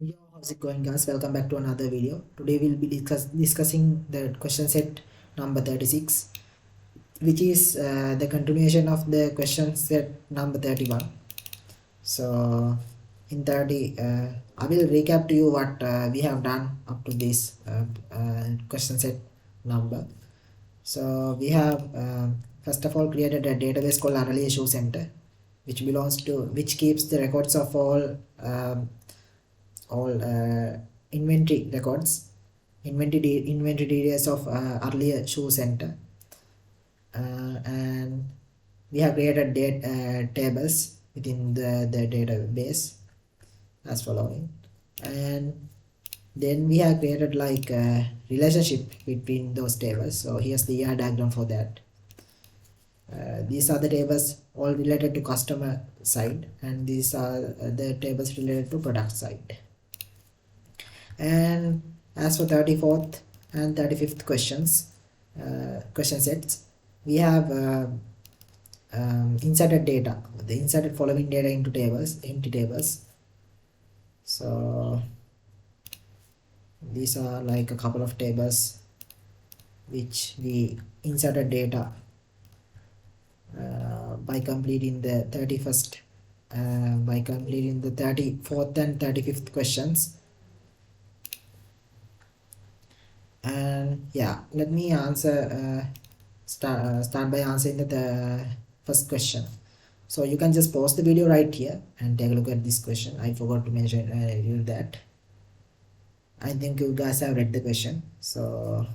Yo, how's it going, guys? Welcome back to another video. Today we'll be discussing the question set number 36, which is the continuation of the question set number 31. So in 30, I will recap to you what we have done up to this question set number. So we have first of all created a database called Arali Issue Center, which keeps the records of all inventory records, inventory details of earlier shoe center, and we have created tables within the database as following. And then we have created like a relationship between those tables. So here's the diagram for that. These are the tables all related to customer side, and these are the tables related to product side. And as for 34th and 35th question sets, we have inserted data, the inserted following data into tables, empty tables. So these are like a couple of tables which we inserted data by completing the 31st, by completing the 34th and 35th questions. And yeah, let me answer start by answering the first question. So you can just pause the video right here and take a look at this question. I forgot to mention you that. I think you guys have read the question. So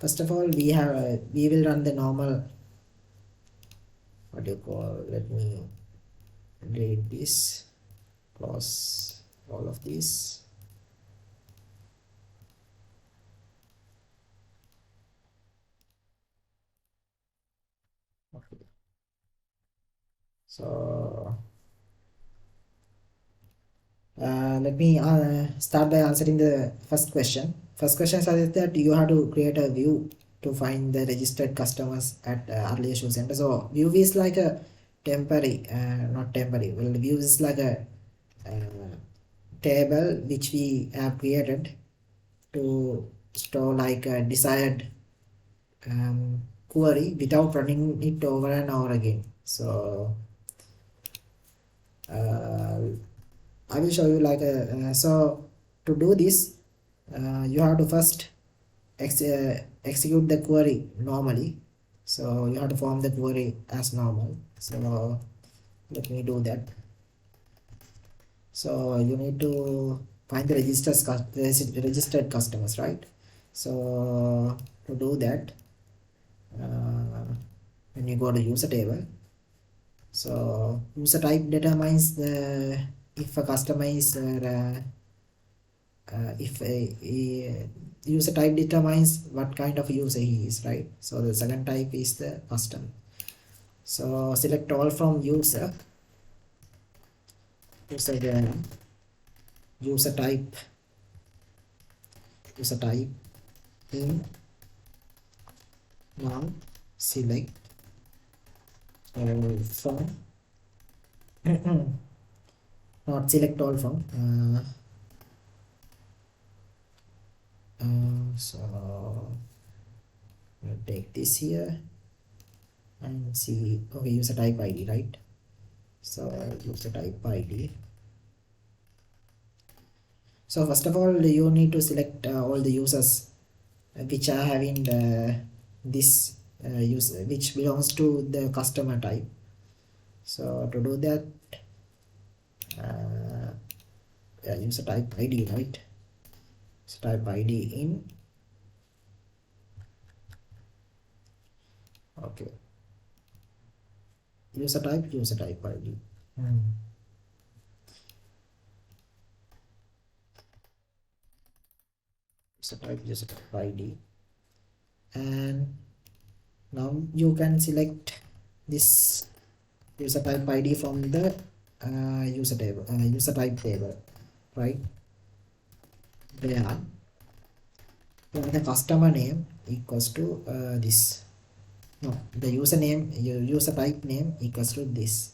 first of all, we will run the normal, what do you call, let me read this, close all of these. Okay. So let me start by answering the first question. First question says that you have to create a view to find the registered customers at earlier shoe center. So view is like a temporary, not temporary. Well, view is like a table which we have created to store like a desired query without running it over and over again. So I will show you like a so to do this you have to first execute the query normally. So you have to form the query as normal. So let me do that. So you need to find the registered customers, right? So to do that, when you go to user table, so user type determines the if a customer is if a user type determines what kind of user he is, right? So the second type is the custom. So select all from user the user type in now select all from not select all from so I'll take this here and see. Okay, user type ID, right? So user type ID. So first of all, you need to select all the users which are having this user which belongs to the customer type. So to do that, user type ID, right? So type ID in. Okay. User type ID. User type user type ID. And now you can select this user type ID from the user table, user type table, right? There, the customer name equals to this. No, the username, user type name equals to this.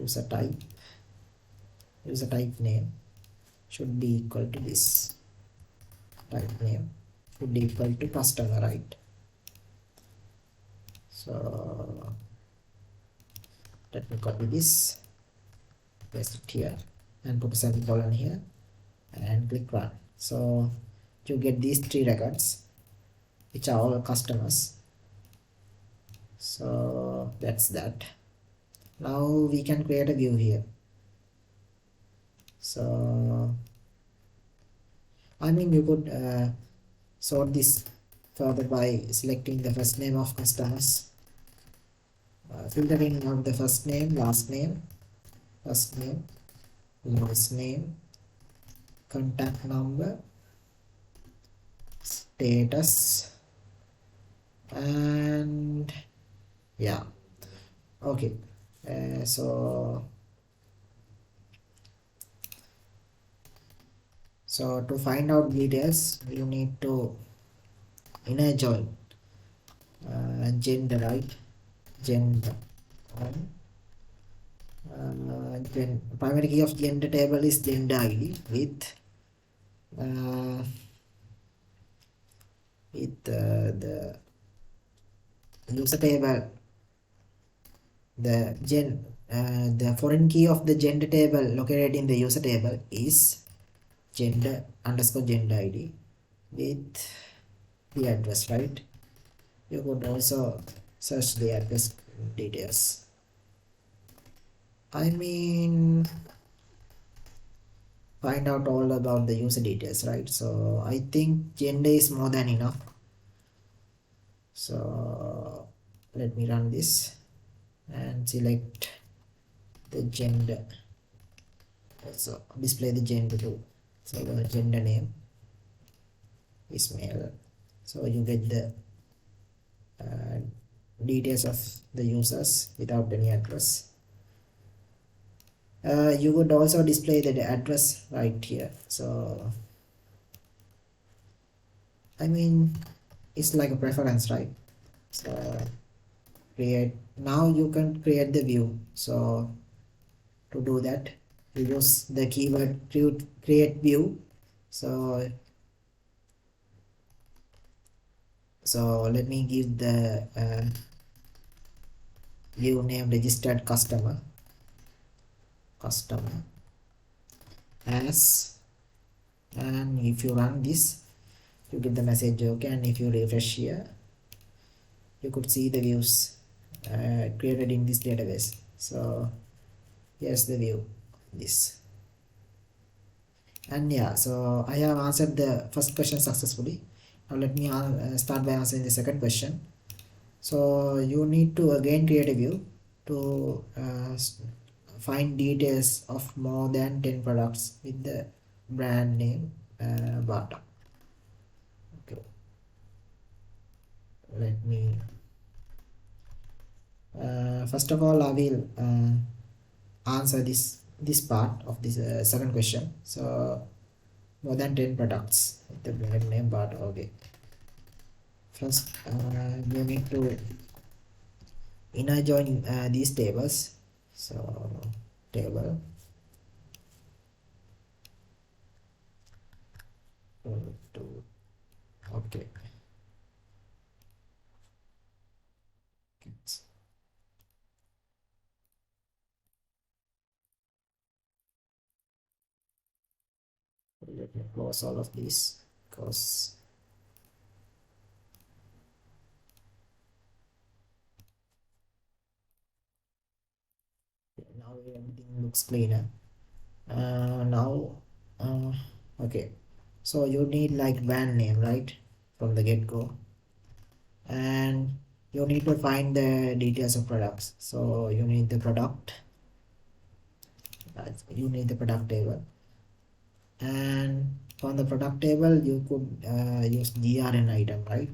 user type name should be equal to this type name should be equal to customer, right? So let me copy this, paste it here, and put a semicolon here, and click run. So you get these three records which are all customers. So that's that. Now we can create a view here. So I mean, you could sort this further by selecting the first name of customers, filtering on the first name, last name, first name, last name, contact number, status, and yeah, okay. So to find out details, you need to inner join gender, right? Gender. Primary key of gender table is gender ID uh, with the user table. The foreign key of the gender table located in the user table is gender underscore gender ID with the address, right? You could also search the address details. I mean, find out all about the user details, right? So I think gender is more than enough. So let me run this and select the gender. So display the gender too. So the gender name is male. So you get the uh, details of the users without any address. You would also display the address right here. So I mean, it's like a preference, right? So create, now you can create the view. So to do that, you use the keyword create view. So let me give the view name registered customer as, and if you run this, you get the message okay, and if you refresh here, you could see the views created in this database. So here's the view, this. And yeah, so I have answered the first question successfully. Now let me start by answering the second question. So you need to again create a view to find details of more than 10 products with the brand name bottom. Okay, let me first of all I will answer this part of this second question. So more than 10 products with the brand name bottom. Okay, first you need to inner join these tables. So table to, okay, let me close all of these because now everything looks cleaner. Now okay, so you need like brand name, right, from the get-go, and you need to find the details of products. So you need the product, you need the product table, and from the product table you could use grn item, right?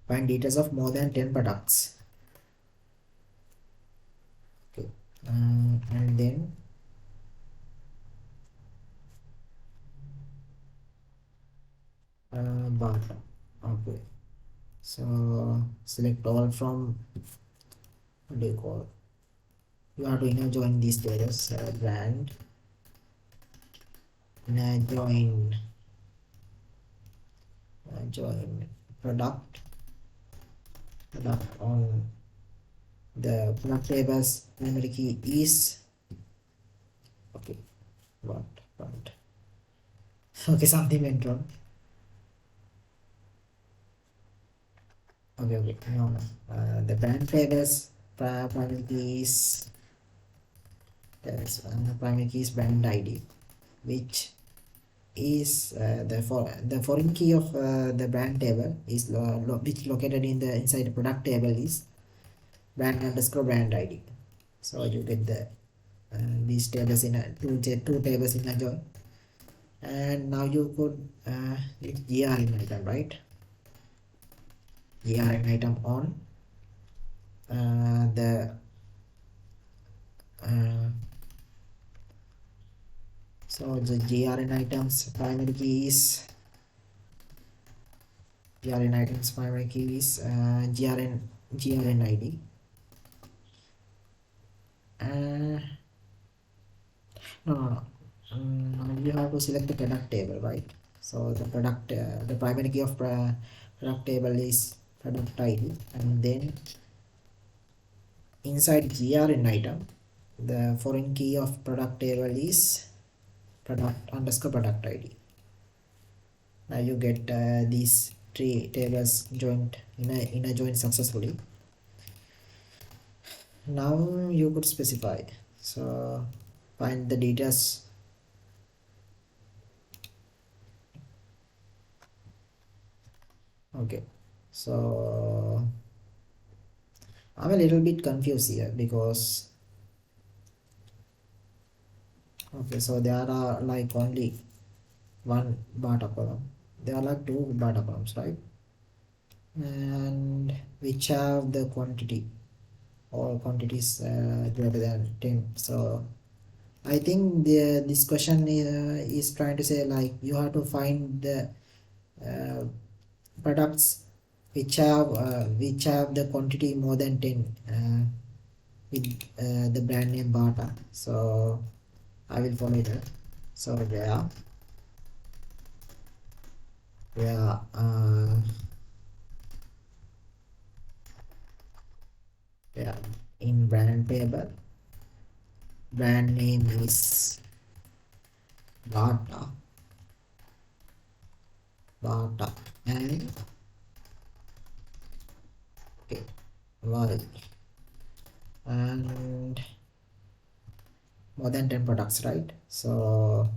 Find details of more than 10 products. Okay, and then bottom. Okay, so select all from what do you call, you have to inner join these tables, brand inner join product on the product tables primary key is, okay, what okay, something went wrong. Okay, no, the brand tables primary key is, primary key is brand id, which is the foreign key of the brand table is which located in the inside the product table is brand underscore brand id. So you get the these tables in a two tables in a join. And now you could it's grn item, right? Grn item on the so the grn items primary key is grn items primary key is grn id. No. You have to select the product table, right? So the product, the primary key of product table is product ID, and then inside grn item, the foreign key of product table is product underscore product ID. Now you get these three tables joined in a join successfully. Now you could specify. So find the details. Okay, so I'm a little bit confused here because okay, so there are like only one data column. There are like two data columns, right? And which have the quantity, all quantities greater than 10. So I think this question is trying to say like you have to find the products which have the quantity more than 10 with the brand name Bata. So I will follow that. So yeah yeah, in brand table brand name is Bata and okay, well, and more than 10 products, right? So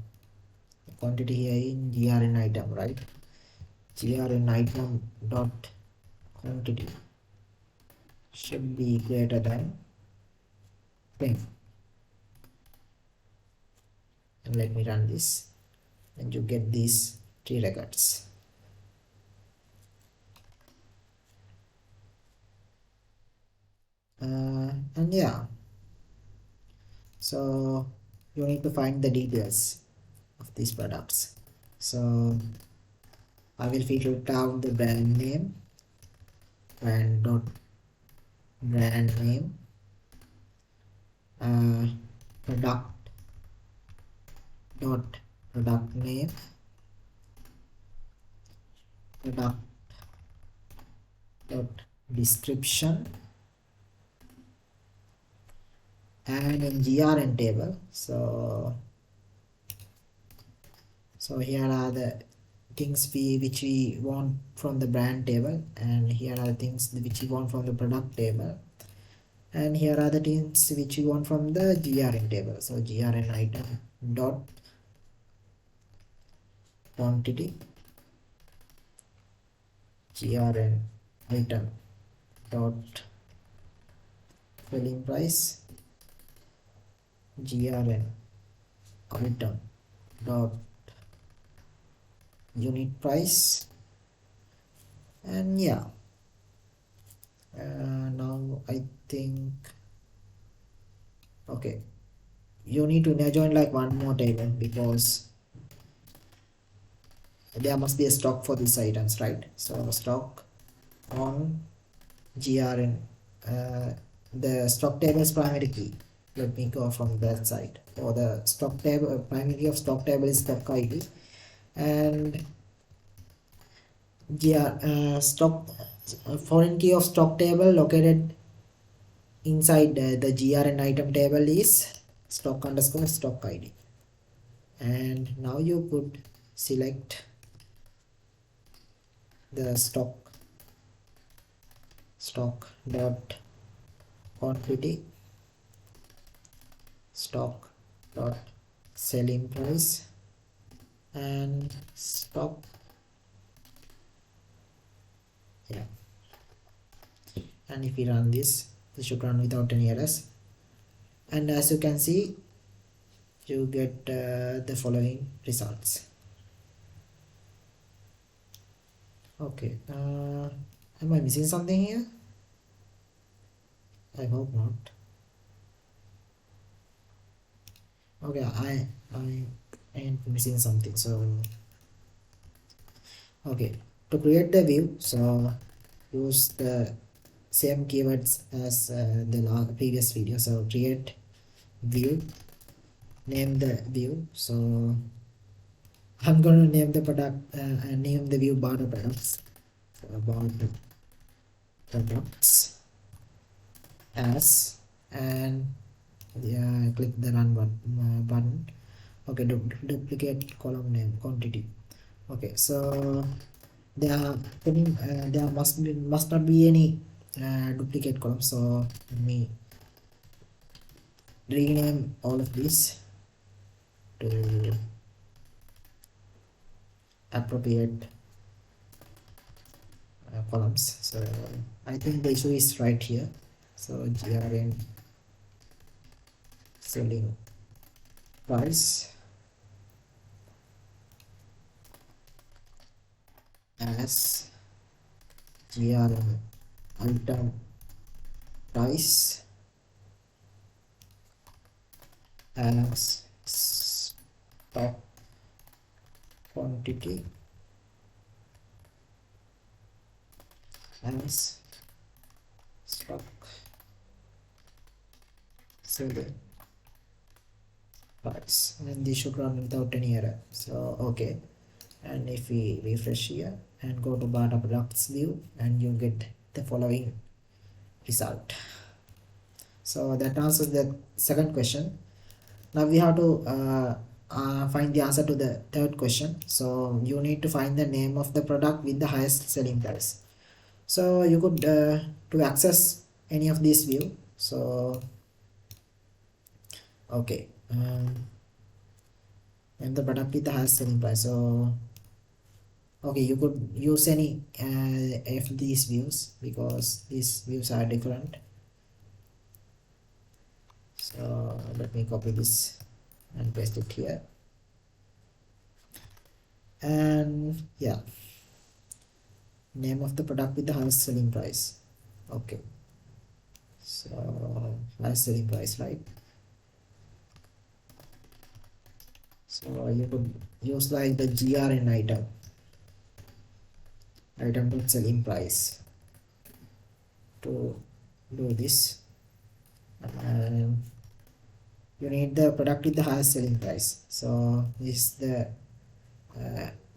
the quantity here in grn item, right? Grn item dot quantity should be greater than 10. And let me run this, and you get these three records. And yeah, so you need to find the details of these products. So I will filter out the brand name, brand name, product dot product name, product dot description, and in grn table. So here are the things which we want from the brand table, and here are the things which we want from the product table, and here are the things which we want from the grn table. So grn item dot quantity, grn item dot selling price, grn item dot unit price, and yeah, now I think okay, you need to join like one more table because there must be a stock for these items, right? So stock on grn the stock table's primary key. Let me go from that side. Or the stock table primary key of stock table is stock ID, and yeah, stock foreign key of stock table located inside the GRN item table is stock underscore stock ID. And now you could select the stock dot quantity, stock dot selling price, and stock, yeah. And if we run this should run without any errors, and as you can see you get the following results. Okay, am I missing something here? I hope not. Okay, I ain't missing something. So okay, to create the view, so use the same keywords as the previous video. So create view, name the view. So I'm going to name the product and name the view bar products. So about the products as, and yeah, click the run button. Okay, duplicate column name quantity. Okay, so there must not be any duplicate column. So let me rename all of these to appropriate columns. So I think the issue is right here. So GRN selling price as GRN item price as stock quantity as stock selling price, and this should run without any error. So okay, and if we refresh here and go to bar products view, and you get the following result. So that answers the second question. Now we have to find the answer to the third question. So you need to find the name of the product with the highest selling price. So you could to access any of these view. So okay, and the product with the highest selling price. So okay, you could use any of these views because these views are different. So let me copy this and paste it here. And yeah, name of the product with the highest selling price. Okay, so highest selling price, right? So you could use like the GRN item dot selling price to do this, and you need the product with the highest selling price. So this is the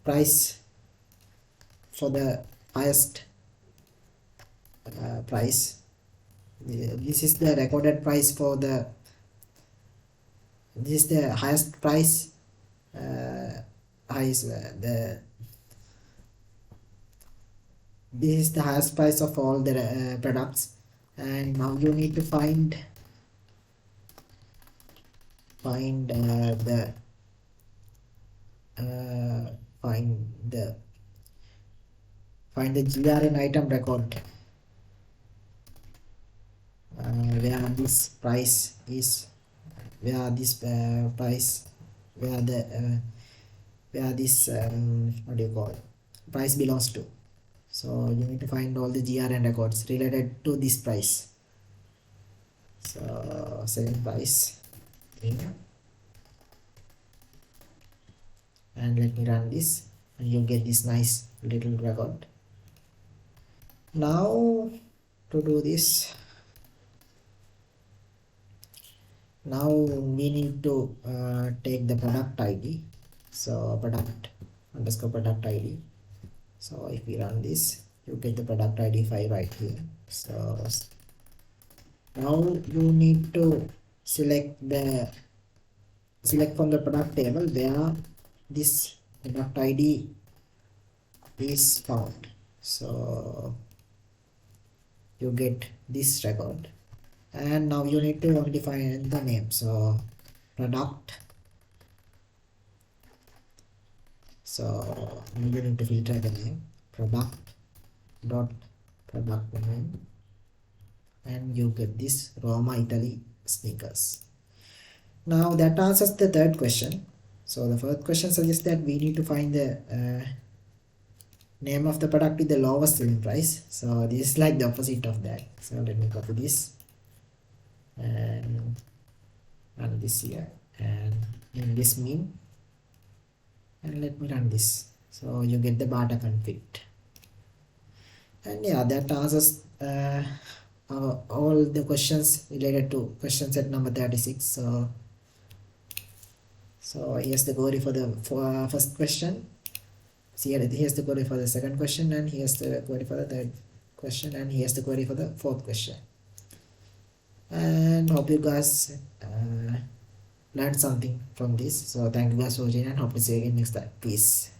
price for the highest price. This is the recorded price for the, this is the highest price, this is the highest price of all the products. And now you need to find the GRN item record where this price is, where this price, where the where this what do you call, price belongs to. So you need to find all the GRN records related to this price. So selling price, and let me run this, and you get this nice little record. Now to do this, Now we need to take the product id, so product underscore product id. So if we run this, you get the product id 5 right here. So now you need to select from the product table where this product id is found. So you get this record, and now you need to define the name. So product, so you need to filter the name product dot product name, and you get this Roma Italy sneakers. Now that answers the third question. So the first question suggests that we need to find the name of the product with the lowest selling price. So this is like the opposite of that. So let me copy this and run this here, and in this mean, and let me run this. So you get the barter config. And yeah, that answers all the questions related to question set number 36. So here's the query for the first question. See, here's the query for the second question, and here's the query for the third question, and here's the query for the fourth question. And hope you guys learned something from this. So thank you guys for watching, and hope to see you again next time. Peace.